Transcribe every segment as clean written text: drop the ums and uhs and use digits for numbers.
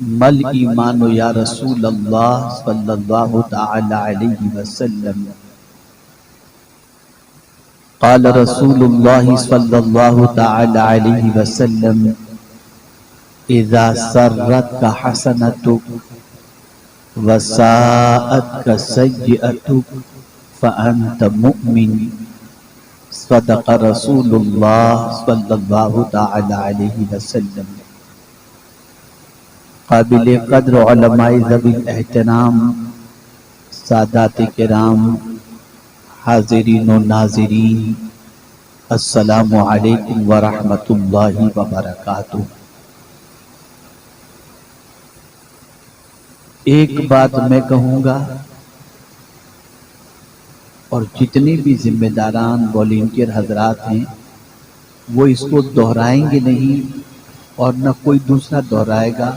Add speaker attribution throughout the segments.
Speaker 1: مل ایمان یا رسول اللہ صلی اللہ تعالی علیہ وسلم قال رسول اللہ صلی اللہ تعالی علیہ وسلم اذا سرتك حسنتك وساءتك سیئتك فأنت مؤمن صدق رسول اللہ صلی اللہ تعالی علیہ وسلم۔ قابل قدر علماء ذوی الاحترام، سادات کرام، حاضرین و ناظرین، السلام علیکم ورحمۃ اللہ وبرکاتہ۔ ایک بات میں کہوں گا اور جتنے بھی ذمہ داران والنٹیئر حضرات ہیں وہ اس کو دہرائیں گے نہیں اور نہ کوئی دوسرا دہرائے گا۔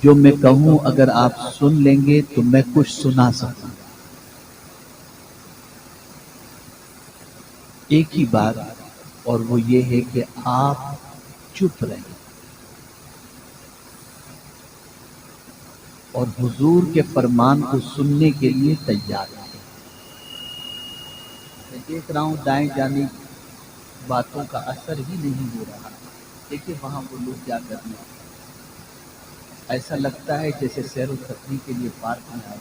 Speaker 1: جو میں کہوں اگر آپ سن لیں گے تو میں کچھ سنا سکوں۔ ایک ہی بات اور وہ یہ ہے کہ آپ چپ رہیں اور حضور کے فرمان کو سننے کے لیے تیار ہیں۔ میں دیکھ رہا ہوں دائیں جانب باتوں کا اثر ہی نہیں ہو رہا۔ دیکھیے وہاں وہ لوگ کیا کر رہے ہیں، ایسا لگتا ہے جیسے سیر و تفریح کے لیے پارک میں آئے۔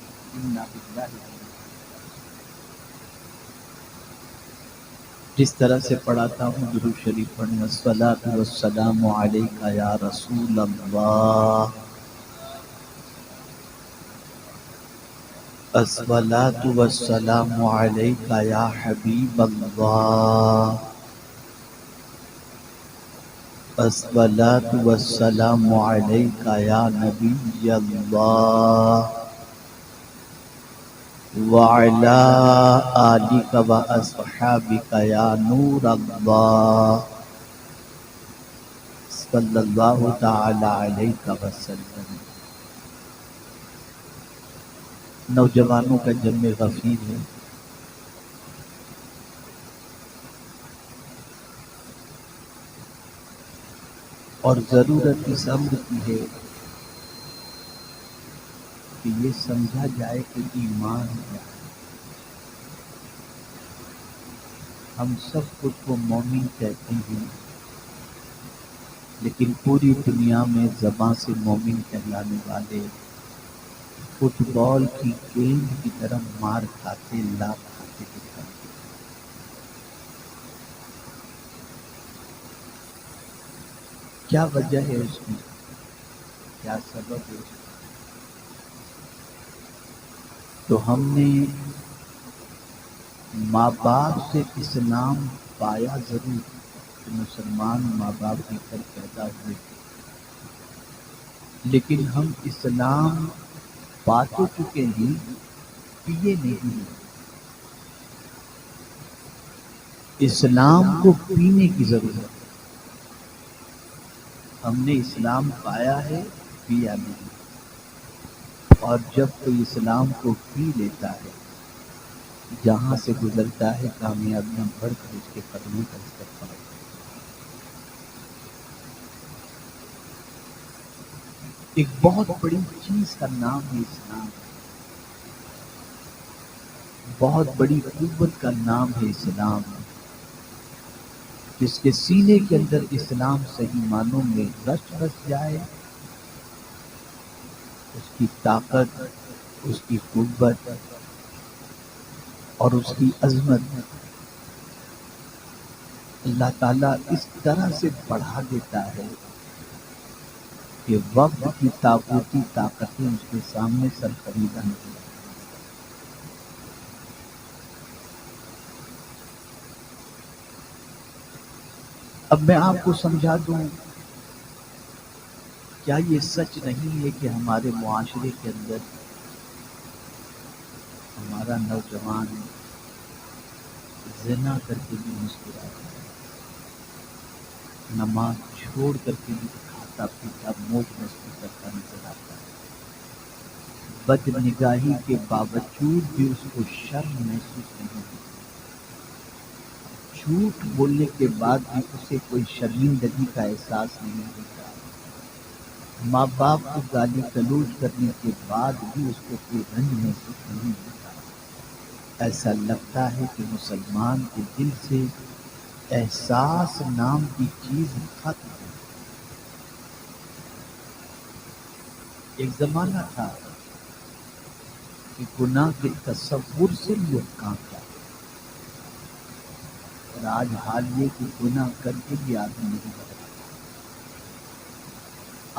Speaker 1: جس طرح سے پڑھاتا ہوں درود شریف پڑھیں، الصلاۃ والسلام علیک یا رسول اللہ، الصلاۃ والسلام علیک یا حبیب اللہ، الصلاۃ والسلام علیک یا نبی اللہ، وعلی آلک و اصحابک یا نور اللہ، صلی اللہ تعالی علیہ وسلم۔ نوجوانوں کا جمع غفیر ہے، اور ضرورت اس امر کی ہے کہ یہ سمجھا جائے کہ ایمان کیا ہے۔ ہم سب خود کو مومن کہتے ہیں لیکن پوری دنیا میں زباں سے مومن کہلانے والے فٹ بال کی گیند کی طرح مار کھاتے، لات کھاتے دکھائی۔ کیا وجہ ہے اس کی، کیا سبب ہے اس کا؟ تو ہم نے ماں باپ سے اسلام پایا ضرور کہ مسلمان ماں باپ کی کر پیدا ہوئے، لیکن ہم اسلام پا تو چکے ہیں، پیے نہیں ہیں۔ اسلام کو پینے کی ضرورت ہے۔ ہم نے اسلام پایا ہے، پیا نہیں، اور جب کوئی اسلام کو پی لیتا ہے، جہاں سے گزرتا ہے کامیابیاں بڑھ کر اس کے قدموں کا استقبال۔ ایک بہت بڑی چیز کا نام ہے اسلام، بہت بڑی قوت کا نام ہے اسلام۔ جس کے سینے کے اندر اسلام صحیح معنوں میں رچ بس جائے، اس کی طاقت، اس کی قوت اور اس کی عظمت اللہ تعالیٰ اس طرح سے بڑھا دیتا ہے کہ وقت کی طاقتی طاقتیں اس کے سامنے سر خریدا نہیں۔ اب میں آپ کو سمجھا دوں، کیا یہ سچ نہیں ہے کہ ہمارے معاشرے کے اندر ہمارا نوجوان زنا کر کے بھی مسکراتا ہے، نماز چھوڑ کر کے بھی کھاتا پیتا موج مستی کرتا نظر آتا ہے، بد نگاہی کے باوجود بھی اس کو شرم محسوس نہیں ہوتی، جھوٹ بولنے کے بعد بھی اسے کوئی شرمندگی کا احساس نہیں ہوتا، ماں باپ کو گالی گلوچ کرنے کے بعد بھی اس کو کوئی رنج محسوس نہیں ہوتا. ایسا لگتا ہے کہ مسلمان کے دل سے احساس نام کی چیز ختم ہو. ایک زمانہ تھا کہ گناہ کے تصور سے لوگ کانپتا تھا، اور آج حال یہ کہ گناہ کر کے بھی آدمی نہیں بدلتا.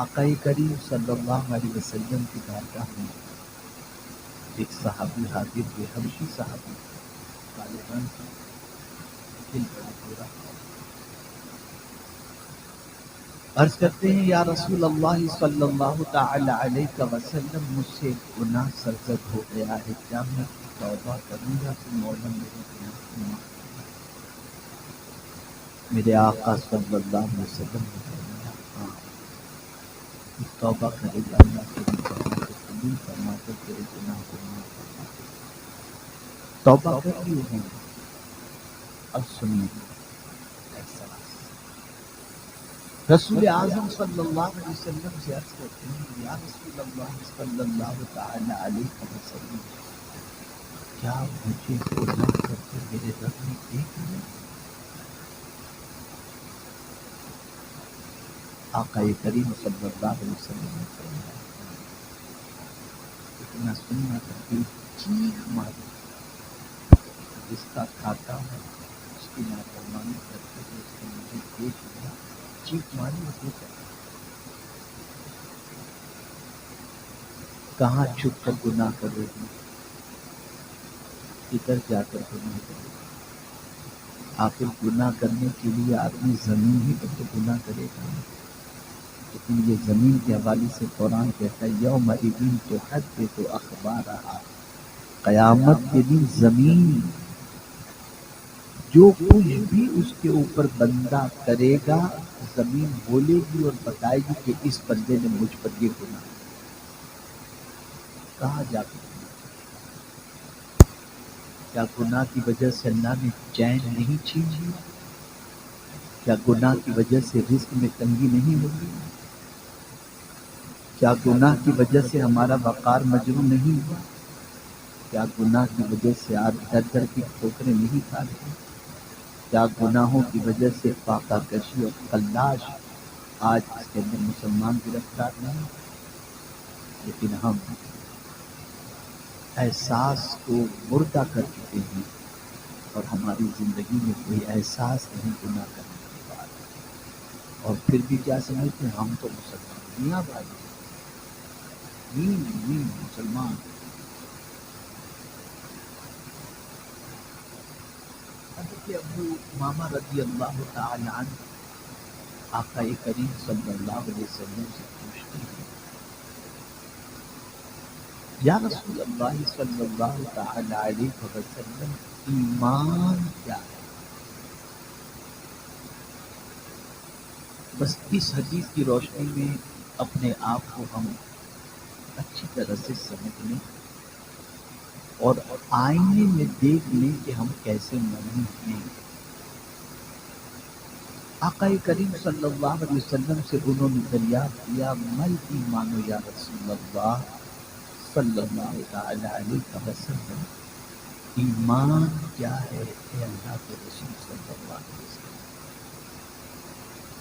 Speaker 1: آقا کریم صلی اللہ علیہ وسلم کی بارگاہ میں ایک صحابی حاضر ہوئے، حبشی صحابی، کالے رنگ کا، دل بڑا گورا. عرض کرتے ہیں یا رسول اللہ صلی اللہ تعالی علیہ وسلم، مجھ سے گناہ سرزد ہو گیا ہے، کیا میں توبہ کروں گا تو مولا میرے گناہ کو معاف کرے؟ میرے آقا صلی اللہ علیہ وسلم نے فرمایا ہاں، توبہ کرے گا اللہ تیری توبہ کو قبول فرما کر تیرے گناہ کو معاف فرما دے. توبہ کر لیے ہیں. اب سنیے احساس رسول اعظم صلی اللہ علیہ وسلم سے عرض کرتے ہیں یا رسول اللہ صلی اللہ تعالی علیہ وسلم، کیا مجھے گناہ کر کے میرے رب نے دیکھ لیا؟ آقا کریم صلی اللہ علیہ وسلم نے فرمایا اتنا سننا کرتے چیخ ماری، جس کا کھاتا ہے اس کی نافرمانی کرتے ہوئے اس نے مجھے دیکھ لیا، چیخ ماری ہوتے کرتے. کہاں چھپ کر گناہ کرو گی، ادھر جا کر گناہ کرو گی. آخر گناہ کرنے کے لیے آدمی زمین ہی پر تو گناہ کرے گا، لیکن یہ زمین کے حوالے سے قرآن کہتا ہے یوم الدین تو حد پہ تو اخبار رہا، قیامت کے دن زمین جو کچھ بھی اس کے اوپر بندہ کرے گا، زمین بولے گی اور بتائے گی کہ اس بندے نے مجھ پر یہ گناہ کہاں جا کر. کیا گناہ کی وجہ سے اللہ نے چین نہیں چھین لیا؟ کیا گناہ کی وجہ سے رزق میں تنگی نہیں ہوگی؟ کیا گناہ کی وجہ سے ہمارا وقار مجروح نہیں ہوا؟ کیا گناہ کی وجہ سے آج در در کی ٹھوکریں نہیں کھا رہے؟ کیا گناہوں کی وجہ سے فاقہ کشی اور خلاش آج اس کے اندر مسلمان گرفتار نہیں؟ لیکن ہم احساس کو مردہ کر چکے ہیں، اور ہماری زندگی میں کوئی احساس نہیں گناہ کرنے کے بعد. اور پھر بھی کیا سمجھتے ہیں ہم تو مسلمان میاں بھائی مسلمان. حضرت ابو امامہ رضی اللہ تعالی عنہ آقا کریم صلی اللہ علیہ وسلم سے پوچھتے ہیں یا رسول اللہ صلی اللہ تعالی علیہ وسلم، ایمان کیا ہے؟ بس اس حدیث کی روشنی میں اپنے آپ کو ہم اچھی طرح سے سمجھ لیں اور آئینے میں دیکھ لیں کہ ہم کیسے مومن ہیں. آقا کریم صلی اللہ علیہ وسلم سے انہوں نے دریافت کیا مل ایمان یا رسول اللہ صلی اللہ علیہ وسلم، ایمان کیا ہے اے اللہ کے رسول صلی اللہ علیہ وسلم؟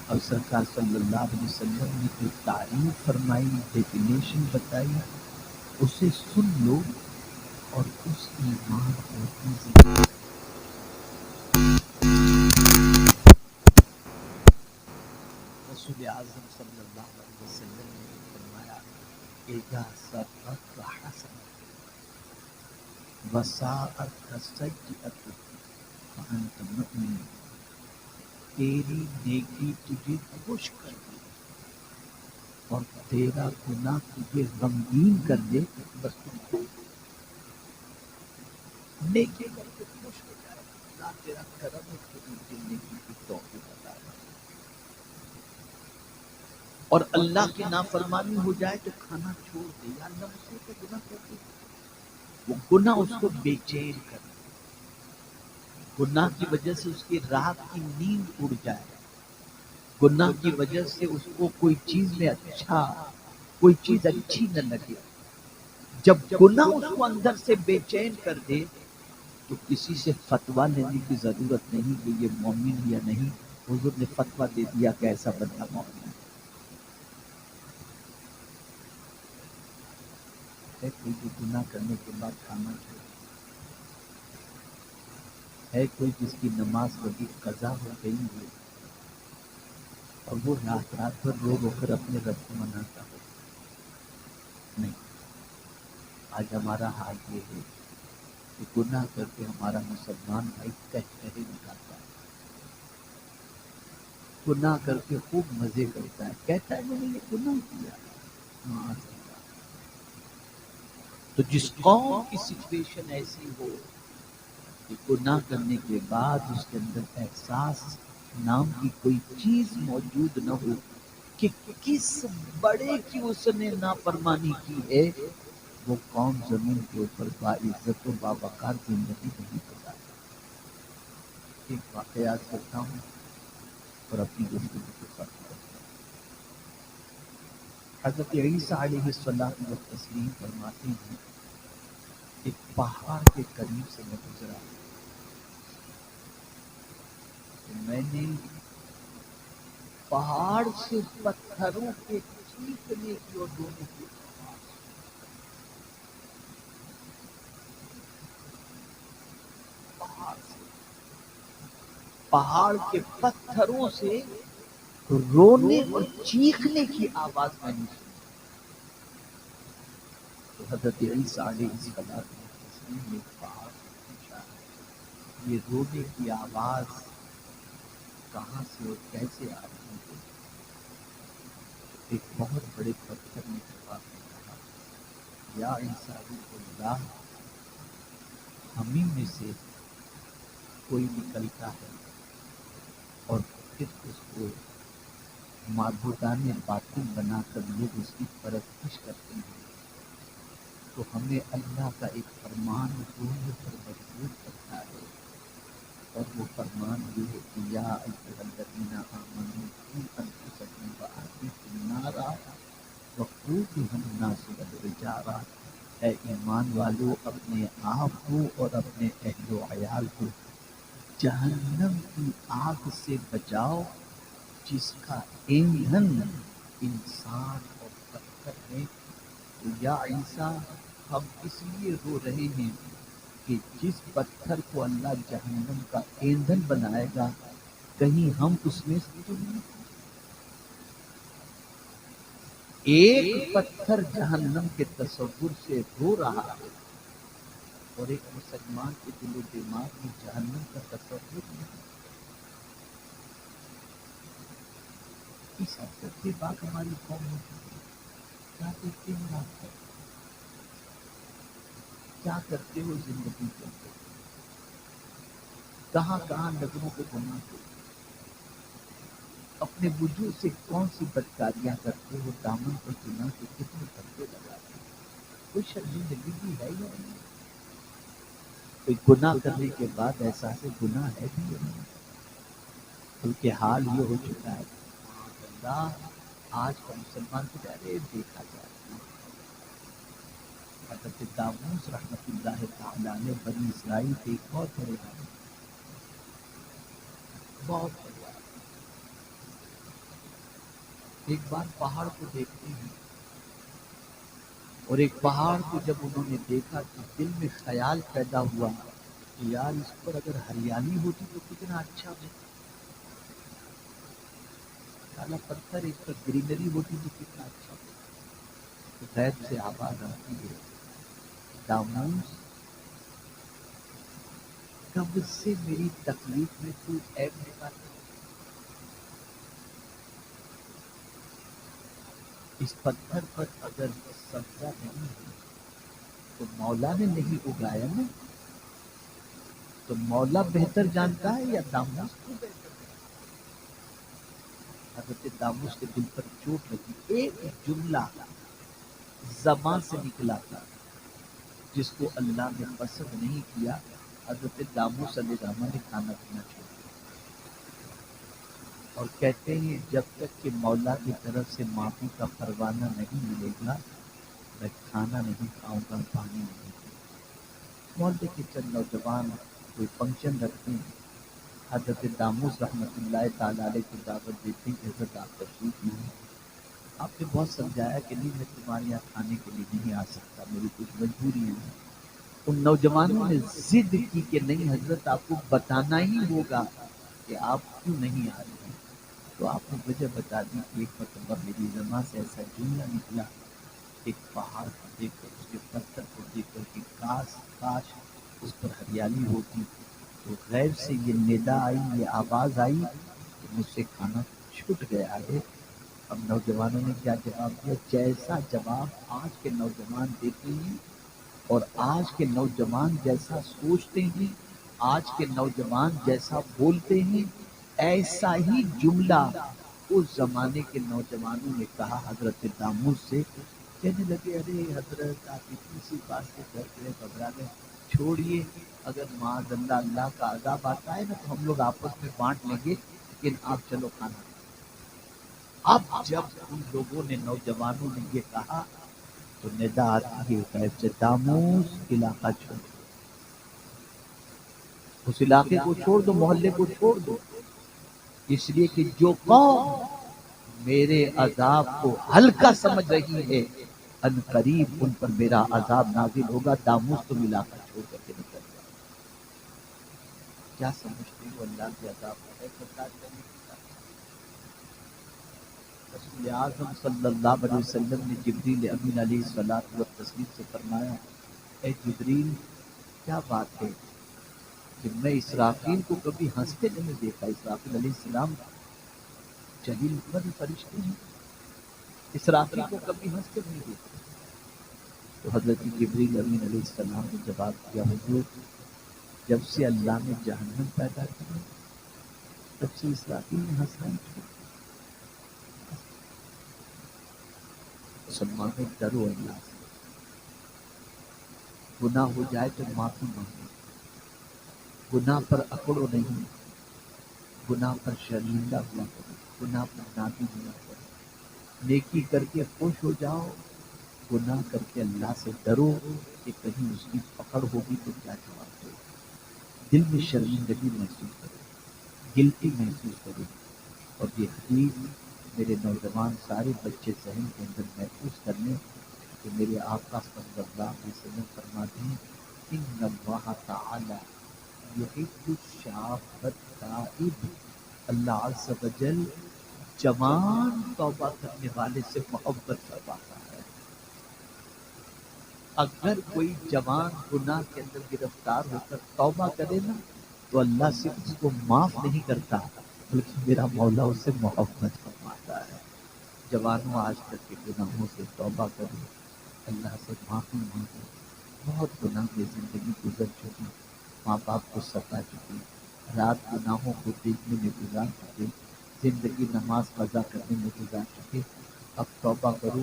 Speaker 1: اور سرکار صلی اللہ علیہ وسلم نے جو تعریف فرمائی، ڈیفینیشن بتائی، اسے سن لو اور اس ایمان کو اپنی زندگی. رسول اعظم صلی اللہ علیہ وسلم نے فرمایا اذا سرت حسنۃ وساءت سیئۃ فانت مؤمن، تیری نیکی تجھے خوش کر دے اور تیرا گناہ تجھے غمگین کر دے، بس تم نیکی کر کے خوش ہو جائے، اللہ تیرا کرم ہے کہ مجھے نیکی کی توفیق عطا کر. اور اللہ کی نافرمانی ہو جائے تو کھانا چھوڑ دے، یا اللہ مجھ سے تو گناہ کرتے، وہ گناہ اس کو بے چین کر دے، گناہ کی وجہ سے اس کی رات کی نیند اڑ جائے، گناہ کی وجہ سے اس کو کوئی چیز میں کوئی چیز اچھی نہ لگے، جب گناہ اس کو اندر سے بے چین کر دے تو کسی سے فتویٰ لینے کی ضرورت نہیں کہ یہ مومن یا نہیں، حضور نے فتویٰ دے دیا کہ ایسا بندہ مومن ہے۔ کوئی جو گناہ کرنے کے بعد کھانا چھوڑے، ہے کوئی جس کی نماز کبھی قضا ہو گئی ہے اور وہ رات رات بھر رو رو کر اپنے رب کو مناتا ہو؟ نہیں، آج ہمارا حال یہ ہے کہ گناہ کر کے ہمارا مسلمان بھائی کہے نکالتا ہے، گناہ کر کے خوب مزے کرتا ہے، کہتا ہے میں نے یہ گناہ کیا۔ معاذ اللہ۔ تو جس قوم کی سچویشن ایسی ہو کہ گناہ کرنے کے بعد اس کے اندر احساس نام کی کوئی چیز موجود نہ ہو کہ کس بڑے کی اس نے نافرمانی کی ہے، وہ قوم زمین کے اوپر باعزت و باوقار زندگی نہیں گزارتی۔ ایک واقعات کرتا ہوں اور اپنی گفتگو کو ختم کرتا ہوں۔ حضرت عیسیٰ علیہ السلام وہ تسلیم فرماتے ہیں، ایک پہاڑ کے قریب سے میں گزرا تو میں نے پہاڑ سے پتھروں کے چیخنے کی اور رونے کی آواز، پہاڑ کے پتھروں سے رونے اور چیخنے کی آواز میں نے سنی۔ تو حضرت عیسیٰ علیہ السلام نے پہاڑ سے پوچھا، یہ رونے کی آواز کہاں سے اور کیسے آ رہی ہے؟ ایک بہت بڑے پتھر نے جواب میں کہا، یا عیسیٰ روح اللہ، ہمیں میں سے کوئی نکلتا ہے اور پھر اس کو معبودان باطل بنا کر لوگ اس کی پرستش کرتے ہیں، تو ہمیں اللہ کا ایک فرمان روح پر مجبور کرتا ہے، اور وہ فرمان یہ ہے کہ یا ایھا الذین آمنوا قوا انفسکم واہلیکم نارا وقودھا الناس والحجارہ، اے ایمان والو اپنے آپ کو اور اپنے اہل و عیال کو جہنم کی آگ سے بچاؤ جس کا ایندھن انسان اور پتھر ہے۔ تو یا عیسیٰ، ہم اس لیے رو رہے ہیں کہ جس پتھر کو اللہ جہنم کا ایندھن بنائے گا کہیں ہم اس میں سے تو نہیں۔ ایک پتھر جہنم کے تصور سے رو رہا ہے اور ایک مسلمان کے دل و دماغ میں جہنم کا تصور نہیں۔ اس حد تک یہ بات ہماری قوم ہو چکی ہے۔ کیا دیکھتے ہیں آپ، کیا کرتے ہو زندگی کے اندر، کہاں کہاں نظروں کو گھماتے ہو، اپنے وجود سے کون سی بدکاریاں کرتے ہو، دامن پر گناہ کے کتنے پردے لگاتے ہو، کوئی شرمندگی بھی ہے یا نہیں؟ کوئی گناہ کرنے کے بعد احساس گناہ ہے بھی یا نہیں؟ بلکہ حال یہ ہو چکا ہے، اللہ آج کا مسلمان کو ارے دیکھا جائے، حضرت داؤد رحمۃ اللہ تعالی علیہ بنی اسرائیل کے ایک بہت بڑے عالم، بہت بڑے عالم، ایک بار پہاڑ کو دیکھتے ہیں اور ایک پہاڑ کو جب انہوں نے دیکھا تو دل میں خیال پیدا ہوا کہ یار اس پر اگر ہریالی ہوتی تو کتنا اچھا ہوتا، کالا پتھر اس پر گرینری ہوتی تو کتنا اچھا ہوتا۔ تو غیب سے آواز آتی ہے، داموس کب سے میری تکلیف میں تو عیب نکالتا، اس پتھر پر اگر سبزہ نہیں ہے تو مولا نے نہیں اگایا نا، تو مولا بہتر جانتا ہے یا داموس کو بہتر جانتا ہے؟ حضرت داموس کے دل پر چوٹ لگی، ایک جملہ زبان سے نکلا تھا جس کو اللہ نے پسند نہیں کیا، حضرت داموس علیہ السلام نے کھانا پینا چھوڑ دیا۔ اور کہتے ہیں جب تک کہ مولا کی طرف سے معافی کا پروانہ نہیں ملے گا میں کھانا نہیں کھاؤں گا، پانی نہیں پیوں گا۔ محلے کے چند نوجوان کوئی فنکشن رکھتے ہیں، حضرت داموس رحمۃ اللہ تعالی علیہ کو دعوت دیتے ہیں کہ حضرت آپ تشریف لائیں۔ آپ نے بہت سمجھایا کہ نہیں میں تمہارے یہاں کھانے کے لیے نہیں آ سکتا، میری کچھ مجبوریاں ہیں۔ ان نوجوانوں نے ضد کی کہ نہیں حضرت آپ کو بتانا ہی ہوگا کہ آپ کیوں نہیں آ رہے ہیں۔ تو آپ نے وجہ بتا دی کہ ایک مرتبہ میری زبان سے ایسا جملہ نکلا، ایک پہاڑ کو دیکھ کر، اس کے پتھر کو دیکھ کر کہ کاش اس پر ہریالی ہوتی، تو غیب سے یہ ندا آئی، یہ آواز آئی کہ مجھ سے کھانا چھوٹ گیا ہے۔ اب نوجوانوں نے کیا جواب دیا؟ جیسا جواب آج کے نوجوان دیتے ہیں اور آج کے نوجوان جیسا سوچتے ہیں، آج کے نوجوان جیسا بولتے ہیں، ایسا ہی جملہ اس زمانے کے نوجوانوں نے کہا حضرت داموس سے۔ کہنے لگے ارے حضرت آپ اتنی سی بات سے ڈر گئے، گھبرا گئے، چھوڑیے، اگر معاذ اللہ اللہ کا عذاب آتا ہے نا تو ہم لوگ آپس میں بانٹ لیں گے، لیکن آپ چلو کھانا کھائیں۔ اب جب ان لوگوں نے، نوجوانوں نے یہ کہا تو ندا آتی ہے غیب سے، داموس علاقہ چھوڑ دو، اس علاقے کو چھوڑ دو، محلے کو چھوڑ دو، اس لیے کہ جو قوم میرے عذاب کو ہلکا سمجھ رہی ہے ان قریب ان پر میرا عذاب نازل ہوگا۔ داموس تم علاقہ چھوڑ کر کے نکل جاؤ۔ کیا سمجھتے ہو اللہ کے عذاب کو ہے برداشت کرنے کی طاقت؟ رسول اعظم صلی اللہ علیہ وسلم نے جبریل امین علیہ الصلوۃ والتسلیم سے فرمایا، اے جبریل کیا بات ہے کہ میں اسرافیل کو کبھی ہنستے نہیں دیکھا۔ اسرافیل علیہ السلام جلیل قدر فرشتے ہیں، اسرافیل کو کبھی ہنستے نہیں دیکھا۔ تو حضرت جبریل امین علیہ السلام نے جواب دیا، حضور جب سے اللہ نے جہنم پیدا کیا تب سے اسرافیل نے ہنسنا ہی چھوڑ دیا۔ مسلمانوں ڈرو اللہ سے، گناہ ہو جائے تو معافی مانگو، گناہ پر اکڑو نہیں، گناہ پر شرمندہ ہوا کرو، گناہ پر نادم ہوا کرو، نیکی کر کے خوش ہو جاؤ، گناہ کر کے اللہ سے ڈرو کہ کہیں اس کی پکڑ ہوگی تو کیا جواب دو۔ دل میں شرمندگی محسوس کرو، گلٹی محسوس کرو، اور یہ حدیث میرے نوجوان سارے بچے ذہن کے اندر محفوظ کرنے کہ میرے آقا صلی اللہ علیہ وسلم فرماتے ہیں ان اللہ تعالی یحب الشاب التائب، اللہ عز و جل جوان توبہ کرنے والے سے محبت فرماتا ہے۔ اگر کوئی جوان گناہ کے اندر گرفتار ہو کر توبہ کرے نا تو اللہ سے اس کو معاف نہیں کرتا بلکہ میرا مولا اس سے محبت فرماتا ہے۔ جوانوں آج تک کے گناہوں سے توبہ کرو، اللہ سے معافی مانگو۔ بہت گناہ میں زندگی گزر چکی، ماں باپ کو ستا چکی، رات گناہوں کو دیکھنے میں گزار چکے، زندگی نماز قضا کرنے میں گزار چکے۔ اب توبہ کرو،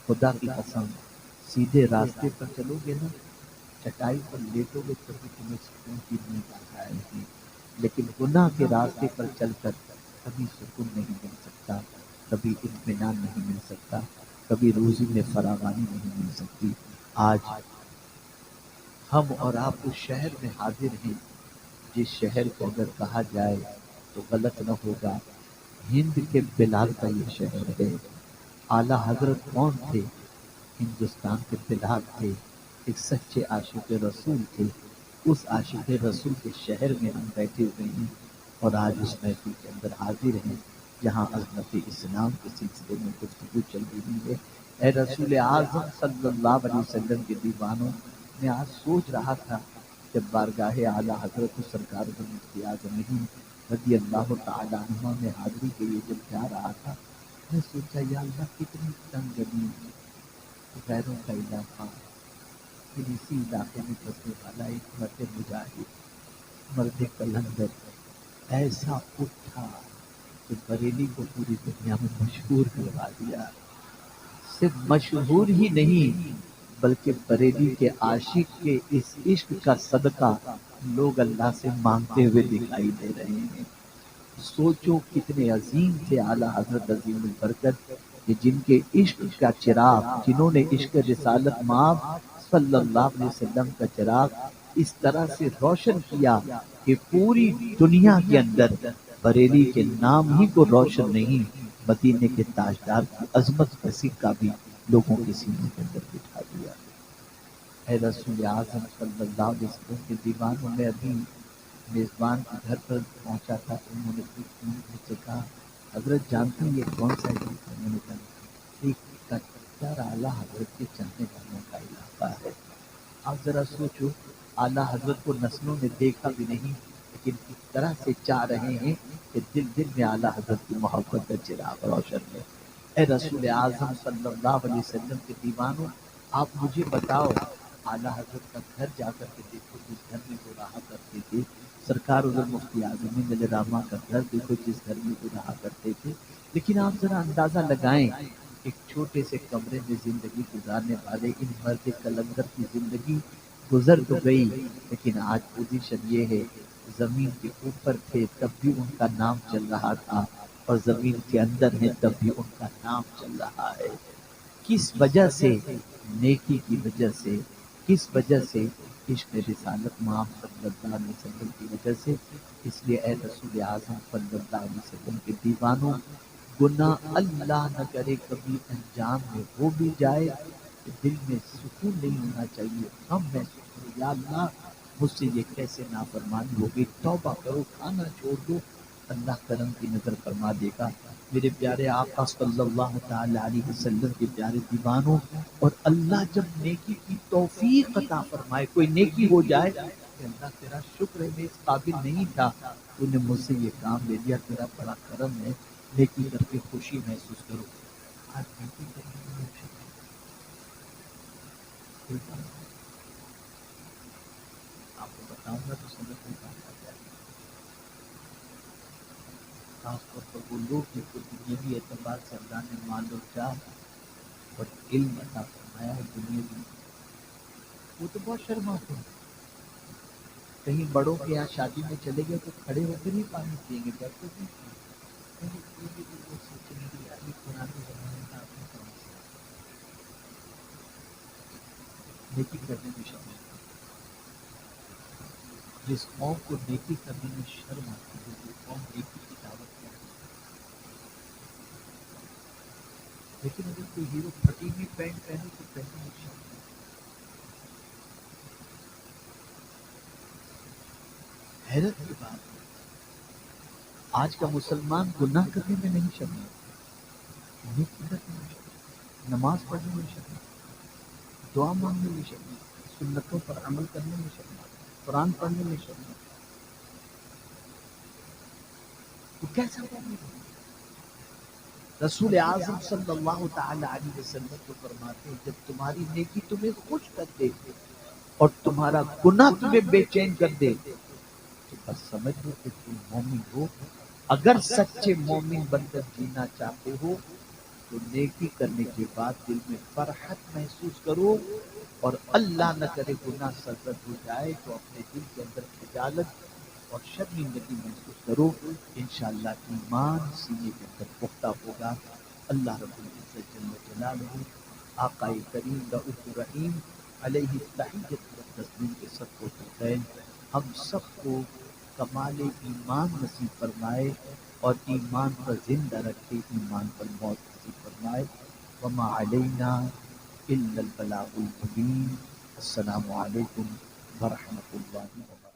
Speaker 1: خدا کی قسم سیدھے راستے پر چلو گے نا، چٹائی پر لیٹو گے تبھی تمہیں سکون کی نیند آ جائے گی، لیکن گناہ کے راستے پر چل کر کبھی سکون نہیں مل سکتا، کبھی اطمینان نہیں مل سکتا، کبھی روزی میں فراوانی نہیں مل سکتی۔ آج ہم اور آپ اس شہر میں حاضر ہیں جس شہر کو اگر کہا جائے تو غلط نہ ہوگا، ہند کے بلال کا یہ شہر ہے۔ اعلیٰ حضرت کون تھے؟ ہندوستان کے بلال تھے، ایک سچے عاشق رسول تھے۔ اس عاشق رسول کے شہر میں ہم بیٹھے ہوئے ہیں اور آج اس محفل کے اندر حاضر ہیں جہاں عظمت اسلام کے سلسلے میں گفتگو چل رہی ہے۔ اے رسول اعظم صلی اللہ علیہ وسلم کے دیوانوں، میں آج سوچ رہا تھا جب بارگاہ اعلیٰ حضرت سرکار مفتی اعظم رضی اللہ تعالی عنہ میں حاضری کے لیے جب جا رہا تھا، میں سوچا یا اللہ کتنی تنگ زمین ہے، غیروں کا علاقہ، پھر اسی علاقے میں بسنے والا ایک مرد مجاہد، مرد کلندر ایسا اٹھا کہ بریلی کو پوری دنیا میں مشہور کروا دیا۔ صرف مشہور ہی نہیں بلکہ بریلی کے عاشق کے اس عشق کا صدقہ لوگ اللہ سے مانگتے ہوئے دکھائی دے رہے ہیں۔ سوچو کتنے عظیم تھے اعلیٰ حضرت عظیم البرکت کہ جن کے عشق کا چراغ، جنہوں نے عشق رسالت مآب صلی اللہ علیہ وسلم کا چراغ اس طرح سے روشن کیا کہ پوری دنیا کے اندر بریلی کے نام ہی کو روشن نہیں، مدینے کے تاجدار کی عظمت کا سکہ بھی لوگوں کے سینے کے اندر بٹھا دیا۔ اے رسول اعظم صلی اللہ علیہ وسلم کے دیوانوں میں ابھی میزبان کے گھر پر پہنچا تھا تو انہوں نے مجھ سے کہا حضرت جانتے ہیں یہ کون سا علاقہ ہے؟ میں نے کہا ایک کچر اعلیٰ حضرت کے چلنے والوں کا علاقہ ہے۔ آپ ذرا سوچو اعلیٰ حضرت کو نسلوں نے دیکھا بھی نہیں لیکن اس طرح سے چاہ رہے ہیں کہ دل دل میں اعلیٰ حضرت کی محبت کا چراغ روشن ہے۔ اے رسول اعظم صلی اللہ علیہ وسلم کے دیوانوں، آپ مجھے بتاؤ اعلیٰ حضرت کا گھر جا کر کے دیکھو جس گھر میں وہ رہا کرتے تھے، سرکار ادھر مفتی اعظم علیہ رحمہ کا گھر دیکھو جس گھر میں وہ رہا کرتے تھے، لیکن آپ ذرا اندازہ لگائیں ایک چھوٹے سے کمرے میں زندگی گزارنے والے ان مرد کلندر کی زندگی گزر تو گئی لیکن آج پوزیشن یہ ہے زمین کے اوپر تھے تب بھی ان کا نام چل رہا تھا اور زمین کے اندر ہے تب بھی ان کا نام چل رہا ہے۔ کس وجہ سے؟ نیکی کی وجہ سے۔ کس وجہ سے؟ عشق رسالت مآب صلی اللہ علیہ وسلم کی وجہ سے۔ اس لیے اے رسول اعظم صلی اللہ علیہ وسلم کے دیوانوں، گناہ اللہ نہ کرے کبھی انجام میں ہو بھی جائے تو دل میں سکون نہیں ہونا چاہیے، غم محسوس کرو یا اللہ مجھ سے یہ کیسے نافرمانی ہو گئی، توبہ کرو، کھانا چھوڑ دو، اللہ کرم کی نظر فرما دے گا۔ میرے پیارے آقا صلی اللہ تعالی علیہ وسلم کے پیارے دیوانوں، اور اللہ جب نیکی کی توفیق عطا فرمائے، کوئی نیکی ہو جائے کہ اللہ تیرا شکر ہے میں اس قابل نہیں تھا، تو نے مجھ سے یہ کام لے لیا، تیرا بڑا کرم ہے، نیکی کر کے خوشی محسوس کرو۔ آج نیکی کرنے میں کوئی بات نہیں، آپ کو بتاؤں گا تو سمجھ نہیں پاتا کیا ہے۔ خاص طور پر وہ لوگ جن کو دنیاوی اعتبار سے اللہ نے مال و جاه اور علم عطا فرمایا ہے دنیاوی، وہ تو بہت شرماتے ہیں، کہیں بڑوں کے یہاں شادی میں چلے گئے تو کھڑے ہو کر ہی پانی پئیں گے، بیٹھ کر نہیں پئیں گے۔ وہ سوچیں گے یار یہ پرانے زمانے کا آدمی کہاں سے نیکی کرنے میں شرم آتی ہے۔ جس قوم کو نیکی کرنے میں شرم آتی ہے وہ قوم نیکی کی دعوت کرتی ہے، لیکن اگر کوئی ہیرو پھٹی ہوئی پینٹ پہنے تو پہننے میں شرم آتی ہے۔ حیرت کی بات ہے آج کا مسلمان گناہ کرنے میں نہیں شرماتا، نیکی کرنے میں شرماتا، نماز پڑھنے میں شرماتا، دعا مانگنے میں شرماتا، سنتوں پر عمل کرنے میں شرماتا، قرآن پڑھنے میں شرماتا، تو کیسا کرنے کا؟ رسول اعظم صلی اللہ تعالی علیہ وسلم کو فرماتے ہیں جب تمہاری نیکی تمہیں خوش کر دے اور تمہارا گناہ تمہیں بے چین کر دے تو بس سمجھ لو کہ تم مومن ہو۔ اگر سچے مومن بن کر جینا چاہتے ہو تو نیکی کرنے کے بعد دل میں فرحت محسوس کرو، اور اللہ نہ کرے گناہ سرزد ہو جائے تو اپنے دل کے اندر خجالت اور شرمندگی محسوس کرو، انشاءاللہ ایمان سینے کے اندر پختہ ہوگا۔ اللہ رب العزت جل جلالہ آقا کریم رؤوف رحیم علیہ التحیۃ والتسلیم کے صدقہ و تربین ہم سب کو کمال ایمان نصیب فرمائے اور ایمان پر زندہ رکھے، ایمان پر موت نصیب فرمائے۔ وما علینا الا البلاغ المبین۔ السلام علیکم ورحمۃ اللہ وبرکاتہ۔